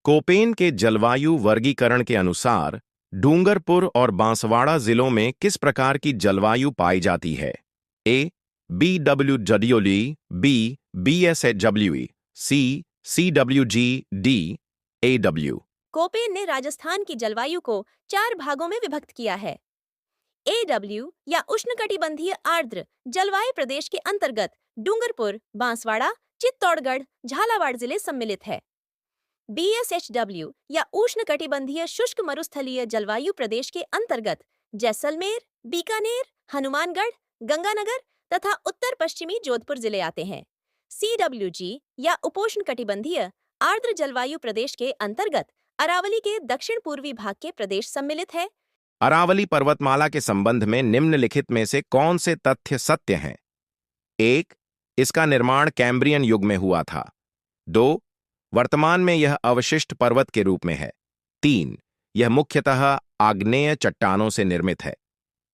Koppen के जलवायु वर्गीकरण के अनुसार डूंगरपुर और बांसवाड़ा जिलों में किस प्रकार की जलवायु पाई जाती है? A. BWWE, B. BSHWE, C. CWG, D. AW। Koppen ने राजस्थान की जलवायु को 4 भागों में विभक्त किया है। AW या उष्णकटिबंधीय आर्द्र जलवायु प्रदेश के अंतर्गत डूंगरपुर, बांसवाड़ा, चित्तौड़गढ़, झालावाड़ जिले सम्मिलित है। BSHW या उष्णकटिबंधीय शुष्क मरुस्थलीय जलवायु प्रदेश के अंतर्गत जैसलमेर, बीकानेर, हनुमानगढ़, गंगानगर तथा उत्तर पश्चिमी जोधपुर जिले आते हैं। CWG या उपोष्णकटिबंधीय आर्द्र जलवायु प्रदेश के अंतर्गत अरावली के दक्षिण पूर्वी भाग के प्रदेश सम्मिलित है। अरावली पर्वतमाला के संबंध में निम्नलिखित में से कौन से तथ्य सत्य हैं? 1. इसका निर्माण कैम्ब्रियन युग में हुआ था। 2. वर्तमान में यह अवशिष्ट पर्वत के रूप में है। 3. यह मुख्यतः आग्नेय चट्टानों से निर्मित है।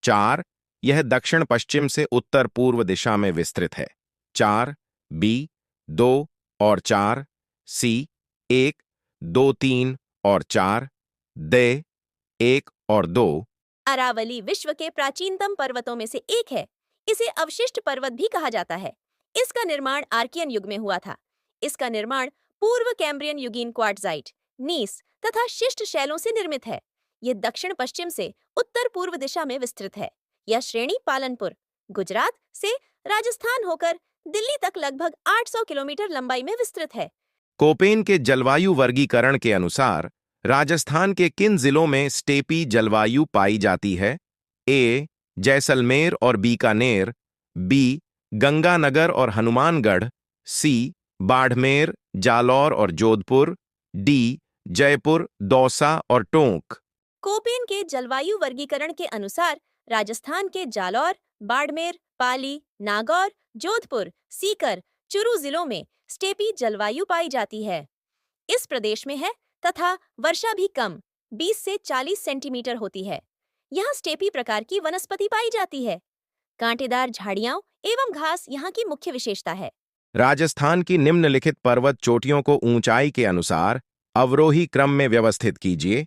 4. यह दक्षिण पश्चिम से उत्तर पूर्व दिशा में विस्तृत है। 4. बी. 2 और 4, सी. 1, 2, 3 और 4, दे. 1 और 2। अरावली विश्व के प्राचीनतम पर्वतों में से एक है। इसे अवशिष्ट पर्वत भी कहा जाता है। इसका निर्माण आर्कियन युग में हुआ था। इसका निर्माण पूर्व कैम्ब्रियन युगीन क्वार्ट्जाइट, नीस तथा शिष्ट शैलों से निर्मित है। यह दक्षिण पश्चिम से उत्तर पूर्व दिशा में विस्तृत है। यह श्रेणी पालनपुर, गुजरात से राजस्थान होकर दिल्ली तक लगभग 800 किलोमीटर लंबाई में विस्तृत है। कोपेन के जलवायु वर्गीकरण के अनुसार राजस्थान के किन जिलों में स्टेपी जलवायु पाई जाती है? ए. जैसलमेर और बीकानेर, बी. गंगानगर और हनुमानगढ़, सी. बाड़मेर, जालौर और जोधपुर, डी. जयपुर, दौसा और टोंक। कोपेन के जलवायु वर्गीकरण के अनुसार राजस्थान के जालौर, बाड़मेर, पाली, नागौर, जोधपुर, सीकर, चुरू जिलों में स्टेपी जलवायु पाई जाती है। इस प्रदेश में है तथा वर्षा भी कम 20 से 40 सेंटीमीटर होती है। यहाँ स्टेपी प्रकार की वनस्पति पाई जाती है। कांटेदार झाड़ियां एवं घास यहाँ की मुख्य विशेषता है। राजस्थान की निम्नलिखित पर्वत चोटियों को ऊंचाई के अनुसार अवरोही क्रम में व्यवस्थित कीजिए।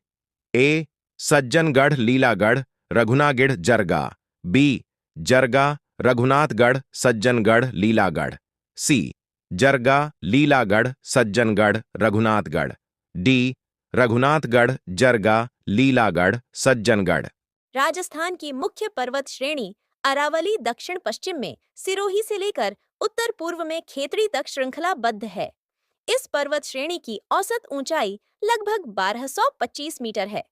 ए. सज्जनगढ़, लीलागढ़, रघुनागढ़, जरगा, बी. जरगा, रघुनाथगढ़, सज्जनगढ़, लीलागढ़, सी. जरगा, लीलागढ़, सज्जनगढ़, रघुनाथगढ़, डी. रघुनाथगढ़, जरगा, लीलागढ़, सज्जनगढ़। राजस्थान की मुख्य पर्वत श्रेणी अरावली दक्षिण पश्चिम में सिरोही से लेकर उत्तर पूर्व में खेतड़ी तक श्रृंखलाबद्ध है। इस पर्वत श्रेणी की औसत ऊंचाई लगभग 1225 मीटर है।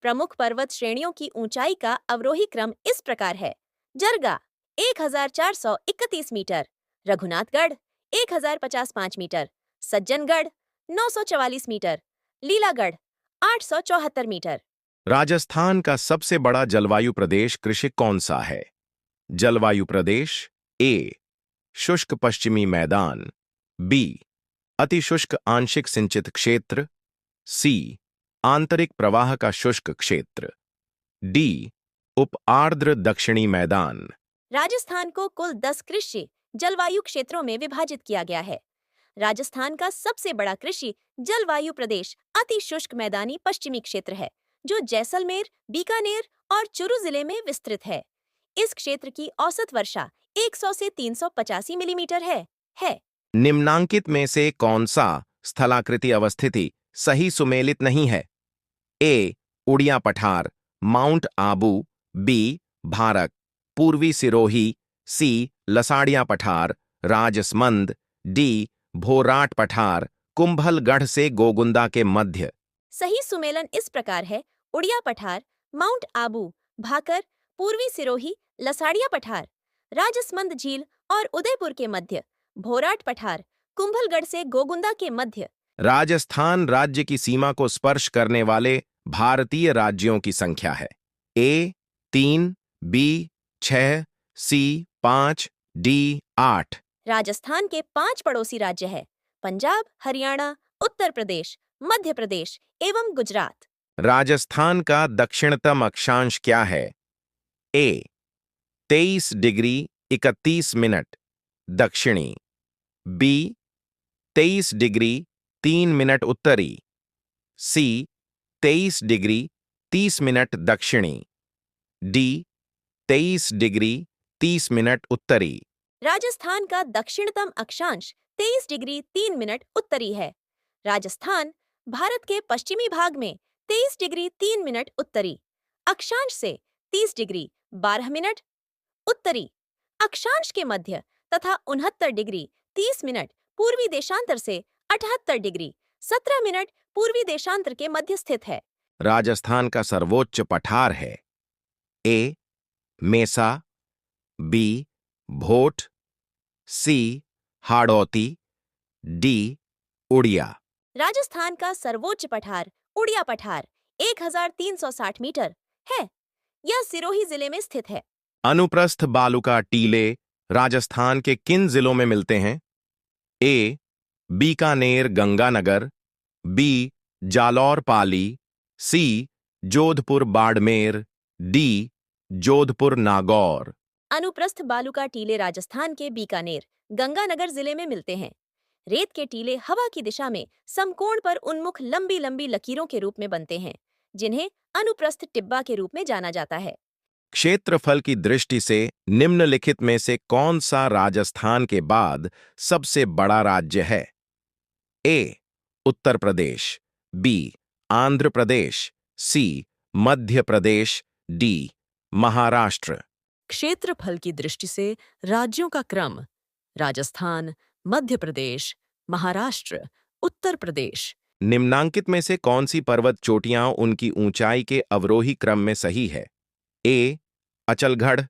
प्रमुख पर्वत श्रेणियों की ऊंचाई का अवरोही क्रम इस प्रकार है। Jarga 1431 metre, Raghunathgarh 1055 metre, Sajjangarh 944 metre, Lilagarh 874 metre. Rajasthan का सबसे बड़ा जलवायु प्रदेश कृषि कौन सा है? जलवायु प्रदेश ए. शुष्क पश्चिमी मैदान, बी. अतिशुष्क आंशिक सिंचित क्षेत्र, सी. आंतरिक प्रवाह का शुष्क क्षेत्र, डी. उप आर्द्र दक्षिणी मैदान। राजस्थान को कुल 10 कृषि जलवायु क्षेत्रों में विभाजित किया गया है। राजस्थान का सबसे बड़ा कृषि जलवायु प्रदेश अति शुष्क मैदानी पश्चिमी क्षेत्र है, जो जैसलमेर, बीकानेर और चुरू जिले में विस्तृत है। इस क्षेत्र की औसत वर्षा 100 से 385 मिलीमीटर है। निम्नांकित में से कौन सा स्थलाकृति अवस्थिति सही सुमेलित नहीं है? ए. उड़िया पठार, माउंट आबू, बी. भारत, पूर्वी सिरोही, सी. लसाड़िया पठार, राजसमंद, डी. भोराट पठार, कुंभलगढ़ से गोगुंदा के मध्य। सही सुमेलन इस प्रकार है: उड़िया पठार, माउंट आबू, भाकर, पूर्वी सिरोही, लसाड़िया पठार, राजसमंद झील और उदयपुर के मध्य, भोराट पठार, कुंभलगढ़ से गोगुंदा के मध्य। राजस्थान राज्य की सीमा को स्पर्श करने वाले भारतीय राज्यों की संख्या है। ए. 3, बी. 6, सी. 5, डी. 8। राजस्थान के 5 पड़ोसी राज्य है: पंजाब, हरियाणा, उत्तर प्रदेश, मध्य प्रदेश एवं गुजरात। राजस्थान का दक्षिणतम अक्षांश क्या है? ए. 23 डिग्री 31 मिनट दक्षिणी, बी. 23 डिग्री 3 मिनट उत्तरी, सी 23 डिग्री 30 मिनट दक्षिणी, डी 23 डिग्री 30 मिनट उत्तरी। राजस्थान का दक्षिणतम अक्षांश 23 डिग्री 3 मिनट उत्तरी है। राजस्थान भारत के पश्चिमी भाग में 23 डिग्री 3 मिनट उत्तरी अक्षांश से 30 डिग्री 12 मिनट उत्तरी अक्षांश के मध्य तथा 69 डिग्री 30 मिनट पूर्वी देशांतर से 78 डिग्री 17 मिनट पूर्वी देशांतर के मध्य स्थित है। राजस्थान का सर्वोच्च पठार है ए मेसा, बी भोट, सी हाड़ौती, डी उड़िया। राजस्थान का सर्वोच्च पठार उड़िया पठार 1360 मीटर है। यह सिरोही जिले में स्थित है। अनुप्रस्थ बालुका टीले राजस्थान के किन जिलों में मिलते हैं? ए बीकानेर गंगानगर, बी जालौर पाली, सी जोधपुर बाड़मेर, डी जोधपुर नागौर। अनुप्रस्थ बालुका टीले राजस्थान के बीकानेर गंगानगर जिले में मिलते हैं। रेत के टीले हवा की दिशा में समकोण पर उन्मुख लंबी लंबी लकीरों के रूप में बनते हैं, जिन्हें अनुप्रस्थ टिब्बा के रूप में जाना जाता है। क्षेत्रफल की दृष्टि से निम्नलिखित में से कौन सा राजस्थान के बाद सबसे बड़ा राज्य है? ए उत्तर प्रदेश, बी आंध्र प्रदेश, सी मध्य प्रदेश, डी महाराष्ट्र। क्षेत्रफल की दृष्टि से राज्यों का क्रम: राजस्थान, मध्य प्रदेश, महाराष्ट्र, उत्तर प्रदेश। निम्नांकित में से कौन सी पर्वत चोटियां उनकी ऊंचाई के अवरोही क्रम में सही है? ए अचलगढ़,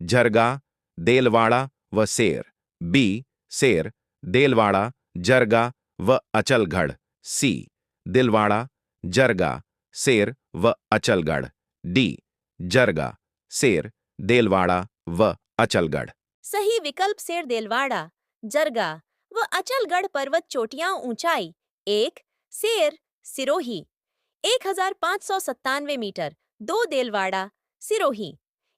जरगा, देलवाड़ा व सेर, बी सेर, देलवाड़ा, जरगा व अचलगढ़, सी दिलवाड़ा, जरगा, सेर व अचलगढ़, डी जरगा, सेर, देलवाड़ा व अचलगढ़। सही विकल्प सेर देलवाड़ा, जरगा व अचलगढ़ पर्वत चोटियां ऊंचाई 1 सेर Sirohi 1597 metre, 2 Delwara Sirohi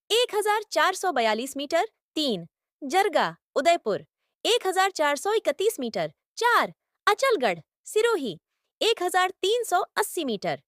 1442 metre, 3 जरगा Udaipur 1431 metre, 4 Achalgarh Sirohi 1380 metre.